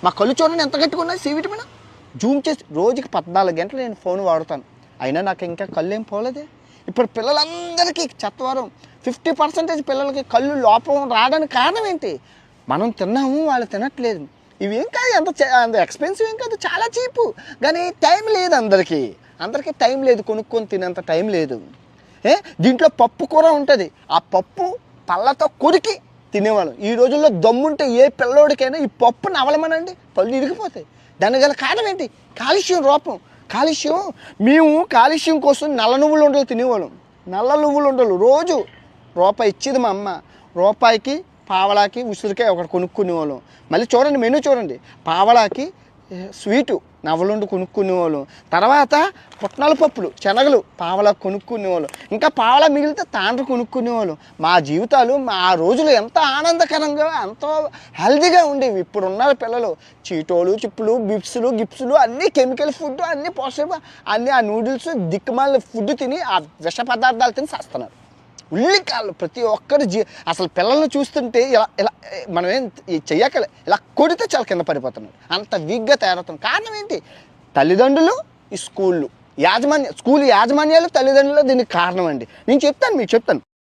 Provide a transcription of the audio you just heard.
మా కళ్ళు చూడండి ఎంత గట్టిగా ఉన్నాయి. సి విటమిన్ జూమ్ చేసి రోజుకి 14 గంటలు నేను ఫోన్ వాడుతాను, అయినా నాకు ఇంకా కళ్ళు ఏం పోలేదే. ఇప్పుడు పిల్లలందరికీ చెత్తవరం 50% పిల్లలకి కళ్ళు లోపం రావడానికి కారణం ఏంటి? మనం తిన్నాము, వాళ్ళు తినట్లేదు. ఇవేం కాదు, అంత ఎక్స్పెన్సివ్ ఏం కాదు, చాలా చీపు. కానీ టైం లేదు అందరికీ టైం లేదు, కొనుక్కొని తినేంత టైం లేదు. దీంట్లో పప్పు కూర ఉంటుంది, ఆ పప్పు పళ్ళతో కొరికి తినేవాళ్ళం. ఈ రోజుల్లో దమ్ముంటే ఏ పిల్లోడికైనా ఈ పప్పు నవలమనండి, పళ్ళు ఇరిగిపోతాయి. దాని గల కారణం ఏంటి? కాలుష్యం రూపం. కాలుష్యం. మేము కాలుష్యం కోసం నల్ల నువ్వులు ఉండలు తినేవాళ్ళం. నల్ల నువ్వులు ఉండలు రోజు రూపాయి ఇచ్చేది మా అమ్మ. రూపాయికి పావలాకి ఉసిరికాయ ఒకటి కొనుక్కునేవాళ్ళం. మళ్ళీ చూడండి మెనూ చూడండి, పావలాకి స్వీటు నవ్వలుండి కొనుక్కునేవాళ్ళం. తర్వాత పుట్నాల పప్పులు శనగలు పావలా కొనుక్కునేవాళ్ళం. ఇంకా పావలా మిగిలితే తాండ్ర కొనుక్కునేవాళ్ళం. మా జీవితాలు ఆ రోజులు ఎంత ఆనందకరంగా ఎంతో హెల్తీగా ఉండేవి. ఇప్పుడున్న పిల్లలు చీటోలు చిప్పులు బిప్సులు గిప్సులు అన్నీ కెమికల్ ఫుడ్, అన్నీ పోషక, అన్నీ ఆ నూడిల్స్ దిక్కుమాల ఫుడ్ తిని ఆ విష పదార్థాలు తిని చేస్తున్నారు. ఉల్లికాళ్ళు ప్రతి ఒక్కరి అసలు పిల్లల్ని చూస్తుంటే ఇలా ఇలా మనం ఏం చెయ్యకలే, ఇలా కొడితే చాలా కింద పడిపోతున్నారు, అంత వీక్గా తయారవుతుంది. కారణం ఏంటి? తల్లిదండ్రులు, ఈ స్కూళ్ళు స్కూల్ యాజమాన్యాలు, తల్లిదండ్రులు దీనికి కారణం అండి. నేను చెప్తాను, మీకు చెప్తాను.